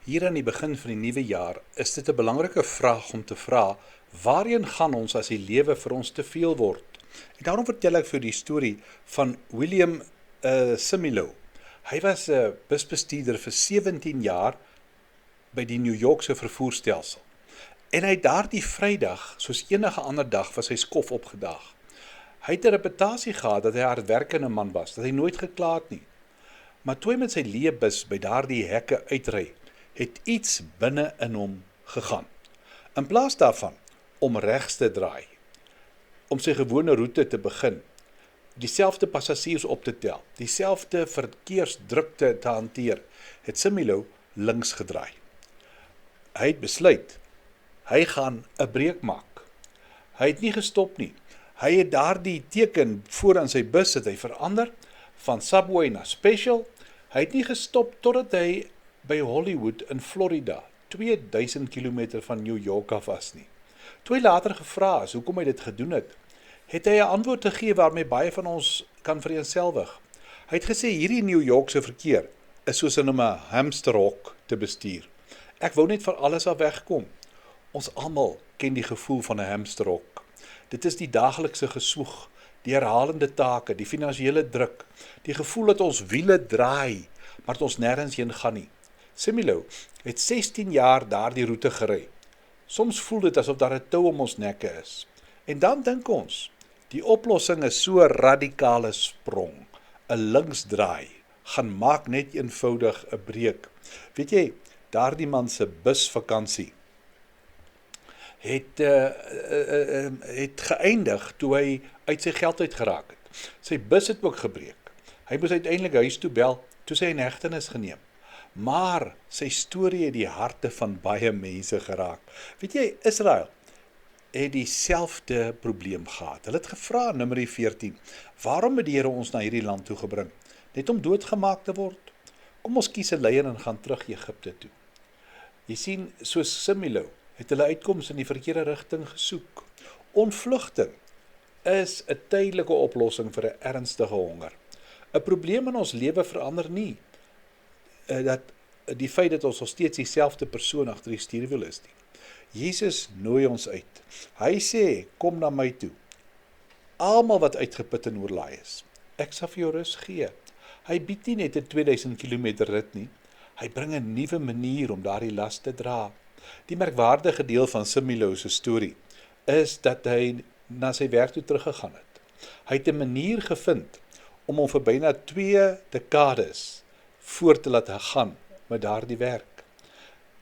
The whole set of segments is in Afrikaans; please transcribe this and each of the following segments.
Hier aan die begin van die nuwe jaar is dit 'n belangrike vraag om te vra, waarheen gaan ons as die lewe vir ons te veel word? En daarom vertel ek vir die storie van William Cimino. Hy was 'n busbestuurder vir 17 jaar by die New Yorkse vervoerstelsel. En hy het daardie Vrydag, soos enige ander dag, was hy skof opgedaag. Hy het 'n reputasie gehad dat hy 'n hardwerkende man was, dat hy nooit gekla het nie. Maar toe hy met sy leebus by daardie hekke uitry, het iets binne in hom gegaan. In plaas daarvan om regs te draai, om sy gewone roete te begin, dieselfde passasiers op te tel, dieselfde verkeersdrukte te hanteer, het Cimino links gedraai. Hy het besluit, hy gaan 'n breek maak. Hy het nie gestop nie. Hy het daardie teken voor aan sy bus het hy verander, van Subway na Special. Hy het nie gestop totdat hy by Hollywood in Florida, 2000 km van New York af was nie. Toe hy later gevra is hoekom hy dit gedoen het, het hy 'n antwoord gegee waarmee baie van ons kan vereenselwig. Hy het gesê hierdie New Yorkse verkeer is soos om 'n hamsterhok te bestuur. Ek wou net van alles af wegkom. Ons almal ken die gevoel van 'n hamsterhok. Dit is die daaglikse gesoeg, die herhalende take, die finansiële druk, die gevoel dat ons wiele draai, maar dat ons nêrens heen gaan nie. Cimino het 16 jaar daardie roete gery. Soms voel dit asof daar 'n tou om ons nekke is. En dan dink ons, die oplossing is so 'n radikale sprong, 'n linksdraai, gaan maak net eenvoudig 'n breek. Weet jy, daardie man se busvakansie het geëindig toe hy uit sy geld uitgeraak het. Sy bus het ook gebreek. Hy moes uiteindelik huis toe bel, toe sy in hegtenis geneem. Maar sy storie het die harte van baie mense geraak. Weet jy, Israel het dieselfde probleem gehad. Hulle het gevra in Numeri 14, waarom het die Here ons na hierdie land toe gebring? Net om doodgemaak te word? Kom ons kies 'n leier en gaan terug Egipte toe. Jy sien, soos Cimino het hulle uitkoms in die verkeerde rigting gesoek. Ontvlugting is 'n tydelike oplossing vir 'n ernstige honger. 'n Probleem in ons lewe verander nie dat die feit dat ons nog steeds dieselfde persoon agter die stuurwiel is nie. Jesus nooi ons uit. Hy sê, kom na my toe. Almal wat uitgeput en oorlaai is. Ek sal vir jou rus gee. Hy bied nie net 'n 2000 km rit nie. Hy bring 'n nuwe manier om daardie las te dra. Die merkwaardige deel van Cimino se storie is dat hy na sy werk toe teruggegaan het. Hy het 'n manier gevind om hom vir byna 2 dekades voor te laat gaan met daardie werk.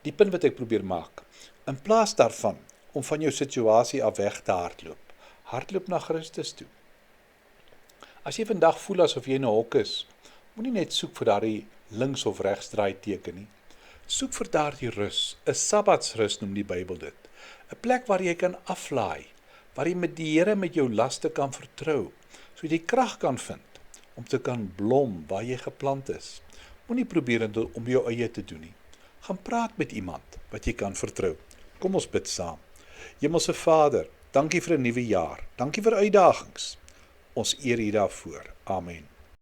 Die punt wat ek probeer maak, in plaas daarvan om van jou situasie af weg te hardloop na Christus toe. As jy vandag voel asof jy in 'n hok is, moenie net soek vir daardie links of regs draai teken nie. Soek vir daardie rus, 'n sabbatsrus noem die Bybel dit. 'n Plek waar jy kan aflaai, waar jy met die Here met jou laste kan vertrou, sodat jy krag kan vind om te kan blom waar jy geplant is. Moenie probeer om jou eie te doen nie. Gaan praat met iemand wat jy kan vertrou. Kom ons bid saam. Hemelse Vader, dankie vir 'n nuwe jaar. Dankie vir uitdagings. Ons eer U daarvoor. Amen.